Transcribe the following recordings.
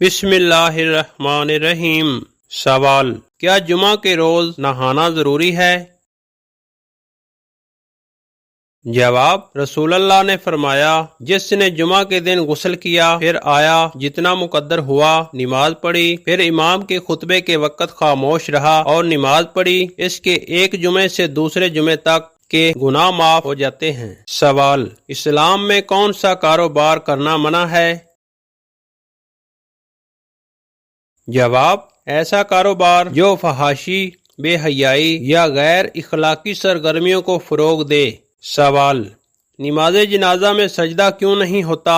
بسم اللہ الرحمن الرحیم۔ سوال: کیا جمعہ کے روز نہانا ضروری ہے؟ جواب: رسول اللہ نے فرمایا، جس نے جمعہ کے دن غسل کیا، پھر آیا، جتنا مقدر ہوا، نماز پڑھی، پھر امام کے خطبے کے وقت خاموش رہا اور نماز پڑھی، اس کے ایک جمعے سے دوسرے جمعے تک کے گناہ معاف ہو جاتے ہیں۔ سوال: اسلام میں کون سا کاروبار کرنا منع ہے؟ جواب: ایسا کاروبار جو فحاشی، بے حیائی یا غیر اخلاقی سرگرمیوں کو فروغ دے۔ سوال: نماز جنازہ میں سجدہ کیوں نہیں ہوتا؟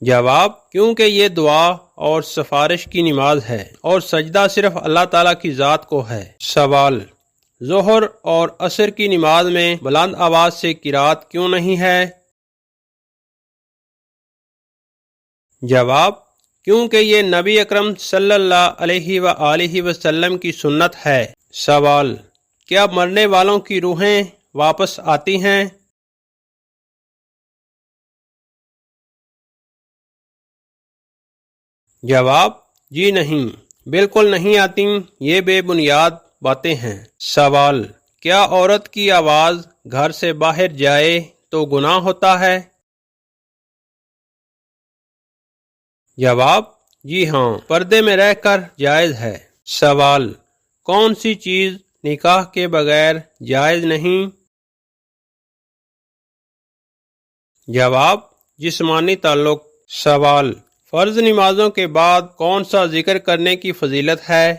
جواب: کیونکہ یہ دعا اور سفارش کی نماز ہے اور سجدہ صرف اللہ تعالیٰ کی ذات کو ہے۔ سوال: ظہر اور عصر کی نماز میں بلند آواز سے قرات کیوں نہیں ہے؟ جواب: کیونکہ یہ نبی اکرم صلی اللہ علیہ وآلہ وسلم کی سنت ہے۔ سوال: کیا مرنے والوں کی روحیں واپس آتی ہیں؟ جواب: جی نہیں، بالکل نہیں آتی، یہ بے بنیاد باتیں ہیں۔ سوال: کیا عورت کی آواز گھر سے باہر جائے تو گناہ ہوتا ہے؟ جواب: جی ہاں، پردے میں رہ کر جائز ہے۔ سوال: کون سی چیز نکاح کے بغیر جائز نہیں؟ جواب: جسمانی تعلق۔ سوال: فرض نمازوں کے بعد کون سا ذکر کرنے کی فضیلت ہے؟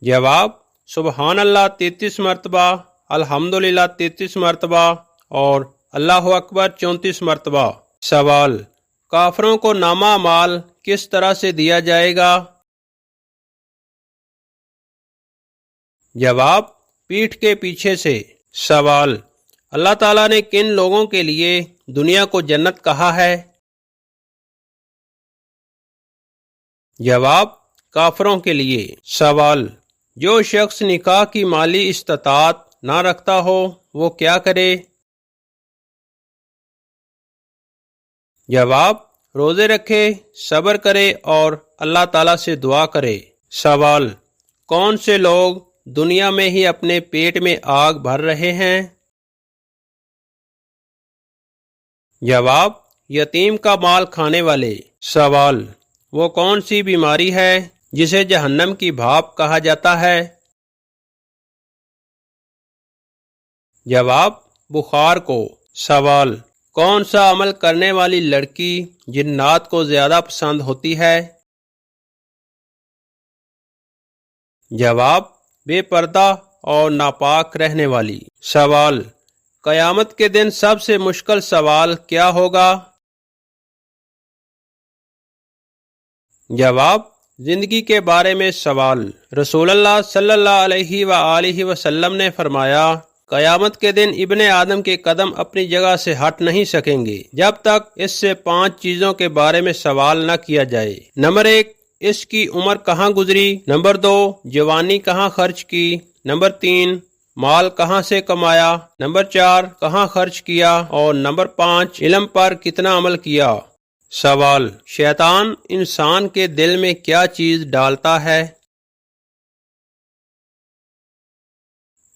جواب: سبحان اللہ 33 مرتبہ، الحمدللہ 33 مرتبہ اور اللہ اکبر 34 مرتبہ۔ سوال: کافروں کو نامہ اعمال کس طرح سے دیا جائے گا؟ جواب: پیٹھ کے پیچھے سے۔ سوال: اللہ تعالیٰ نے کن لوگوں کے لیے دنیا کو جنت کہا ہے؟ جواب: کافروں کے لیے۔ سوال: جو شخص نکاح کی مالی استطاعت نہ رکھتا ہو وہ کیا کرے؟ جواب: روزے رکھے، صبر کرے اور اللہ تعالیٰ سے دعا کرے۔ سوال: کون سے لوگ دنیا میں ہی اپنے پیٹ میں آگ بھر رہے ہیں؟ جواب: یتیم کا مال کھانے والے۔ سوال: وہ کون سی بیماری ہے جسے جہنم کی بھاپ کہا جاتا ہے؟ جواب: بخار کو۔ سوال: کون سا عمل کرنے والی لڑکی جنات کو زیادہ پسند ہوتی ہے؟ جواب: بے پردہ اور ناپاک رہنے والی۔ سوال: قیامت کے دن سب سے مشکل سوال کیا ہوگا؟ جواب: زندگی کے بارے میں سوال۔ رسول اللہ صلی اللہ علیہ وآلہ وسلم نے فرمایا، قیامت کے دن ابن آدم کے قدم اپنی جگہ سے ہٹ نہیں سکیں گے جب تک اس سے 5 چیزوں کے بارے میں سوال نہ کیا جائے۔ نمبر 1، اس کی عمر کہاں گزری؟ نمبر 2، جوانی کہاں خرچ کی؟ نمبر 3، مال کہاں سے کمایا؟ نمبر 4، کہاں خرچ کیا؟ اور نمبر 5، علم پر کتنا عمل کیا؟ سوال: شیطان انسان کے دل میں کیا چیز ڈالتا ہے؟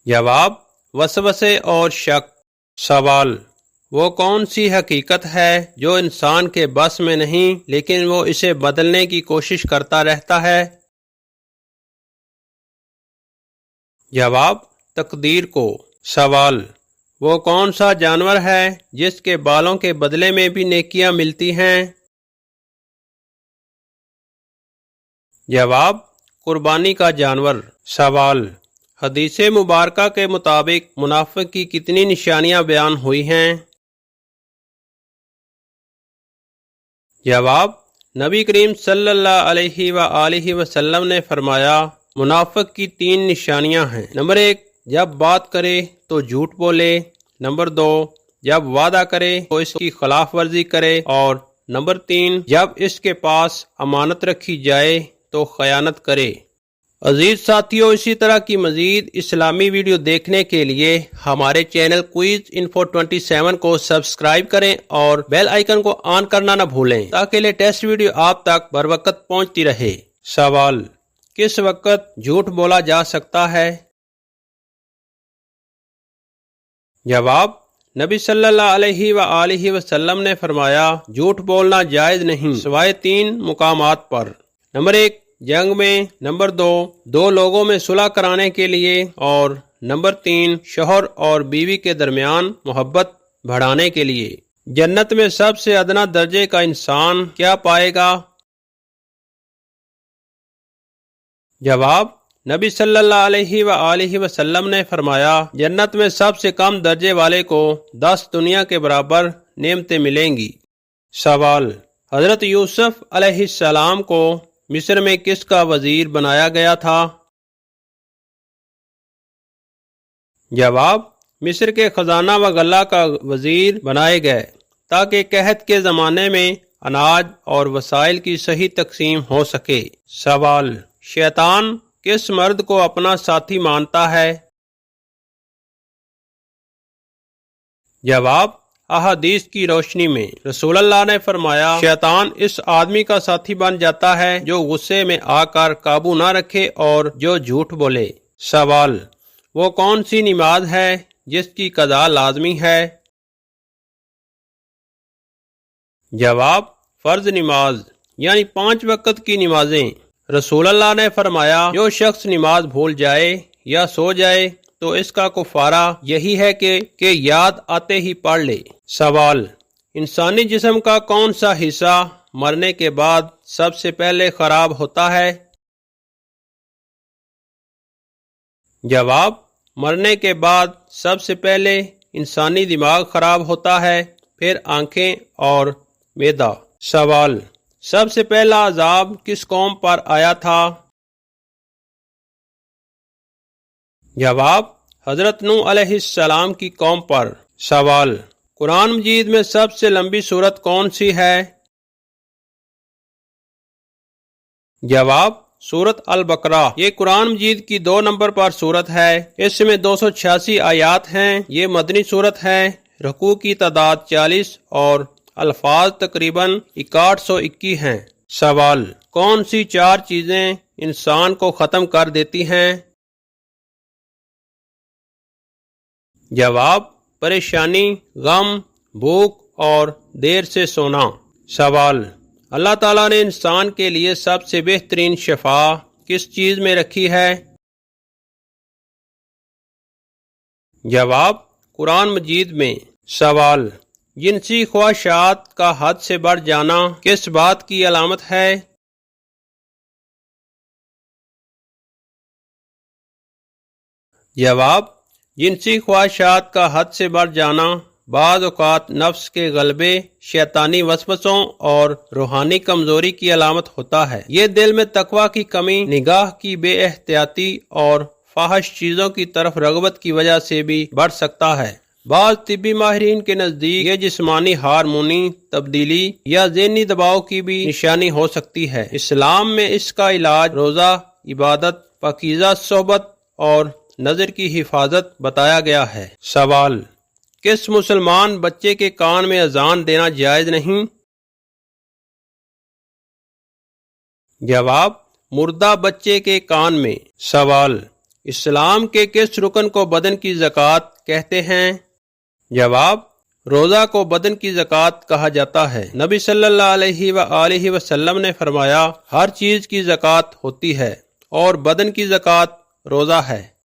جواب: وسوسے اور شک۔ سوال: وہ کون سی حقیقت ہے جو انسان کے بس میں نہیں لیکن وہ اسے بدلنے کی کوشش کرتا رہتا ہے؟ جواب: تقدیر کو۔ سوال: وہ کون سا جانور ہے جس کے بالوں کے بدلے میں بھی نیکیاں ملتی ہیں؟ جواب: قربانی کا جانور۔ سوال: حدیث مبارکہ کے مطابق منافق کی کتنی نشانیاں بیان ہوئی ہیں؟ جواب: نبی کریم صلی اللہ علیہ وآلہ وسلم نے فرمایا، منافق کی 3 نشانیاں ہیں۔ نمبر 1، جب بات کرے تو جھوٹ بولے۔ نمبر 2، جب وعدہ کرے تو اس کی خلاف ورزی کرے۔ اور نمبر 3، جب اس کے پاس امانت رکھی جائے تو خیانت کرے۔ عزیز ساتھیوں، اسی طرح کی مزید اسلامی ویڈیو دیکھنے کے لیے ہمارے چینل کوئز انفو 27 کو سبسکرائب کریں اور بیل آئیکن کو آن کرنا نہ بھولیں تاکہ لیٹسٹ ویڈیو آپ تک بر وقت پہنچتی رہے۔ سوال: کس وقت جھوٹ بولا جا سکتا ہے؟ جواب: نبی صلی اللہ علیہ وآلہ وسلم نے فرمایا، جھوٹ بولنا جائز نہیں سوائے 3 مقامات پر۔ نمبر 1، جنگ میں۔ نمبر 2، دو لوگوں میں صلح کرانے کے لیے۔ اور نمبر 3، شوہر اور بیوی کے درمیان محبت بڑھانے کے لیے۔ جنت میں سب سے ادنا درجے کا انسان کیا پائے گا؟ جواب: نبی صلی اللہ علیہ وآلہ وسلم نے فرمایا، جنت میں سب سے کم درجے والے کو 10 دنیا کے برابر نعمتیں ملیں گی۔ سوال: حضرت یوسف علیہ السلام کو مصر میں کس کا وزیر بنایا گیا تھا؟ جواب: مصر کے خزانہ و غلہ کا وزیر بنائے گئے تاکہ قحط کے زمانے میں اناج اور وسائل کی صحیح تقسیم ہو سکے۔ سوال: شیطان کس مرد کو اپنا ساتھی مانتا ہے؟ جواب: احادیث کی روشنی میں رسول اللہ نے فرمایا، شیطان اس آدمی کا ساتھی بن جاتا ہے جو غصے میں آ کر قابو نہ رکھے اور جو جھوٹ بولے۔ سوال: وہ کون سی نماز ہے جس کی قضا لازمی ہے؟ جواب: فرض نماز یعنی 5 وقت کی نمازیں۔ رسول اللہ نے فرمایا، جو شخص نماز بھول جائے یا سو جائے تو اس کا کفارہ یہی ہے کہ یاد آتے ہی پڑھ لے۔ سوال: انسانی جسم کا کون سا حصہ مرنے کے بعد سب سے پہلے خراب ہوتا ہے؟ جواب: مرنے کے بعد سب سے پہلے انسانی دماغ خراب ہوتا ہے، پھر آنکھیں اور معدہ۔ سوال: سب سے پہلا عذاب کس قوم پر آیا تھا؟ جواب: حضرت نوح علیہ السلام کی قوم پر۔ سوال: قرآن مجید میں سب سے لمبی سورت کون سی ہے؟ جواب: سورت البقرہ۔ یہ قرآن مجید کی 2 نمبر پر سورت ہے۔ اس میں 286 آیات ہیں۔ یہ مدنی سورت ہے۔ رکوع کی تعداد 40 اور الفاظ تقریباً 6121 ہیں۔ سوال: کون سی 4 چیزیں انسان کو ختم کر دیتی ہیں؟ جواب: پریشانی، غم، بھوک اور دیر سے سونا۔ سوال: اللہ تعالیٰ نے انسان کے لیے سب سے بہترین شفا کس چیز میں رکھی ہے؟ جواب: قرآن مجید میں۔ سوال: جنسی خواہشات کا حد سے بڑھ جانا کس بات کی علامت ہے؟ جواب: جنسی خواہشات کا حد سے بڑھ جانا بعض اوقات نفس کے غلبے، شیطانی وسوسوں اور روحانی کمزوری کی علامت ہوتا ہے۔ یہ دل میں تقوی کی کمی، نگاہ کی بے احتیاطی اور فاحش چیزوں کی طرف رغبت کی وجہ سے بھی بڑھ سکتا ہے۔ بعض طبی ماہرین کے نزدیک یہ جسمانی ہارمونی تبدیلی یا ذہنی دباؤ کی بھی نشانی ہو سکتی ہے۔ اسلام میں اس کا علاج روزہ، عبادت، پاکیزہ صحبت اور نظر کی حفاظت بتایا گیا ہے۔ سوال: کس مسلمان بچے کے کان میں اذان دینا جائز نہیں؟ جواب: مردہ بچے کے کان میں۔ سوال: اسلام کے کس رکن کو بدن کی زکوٰۃ کہتے ہیں؟ جواب: روزہ کو بدن کی زکوٰۃ کہا جاتا ہے۔ نبی صلی اللہ علیہ وآلہ وسلم نے فرمایا، ہر چیز کی زکوٰۃ ہوتی ہے اور بدن کی زکوٰۃ روزہ ہے۔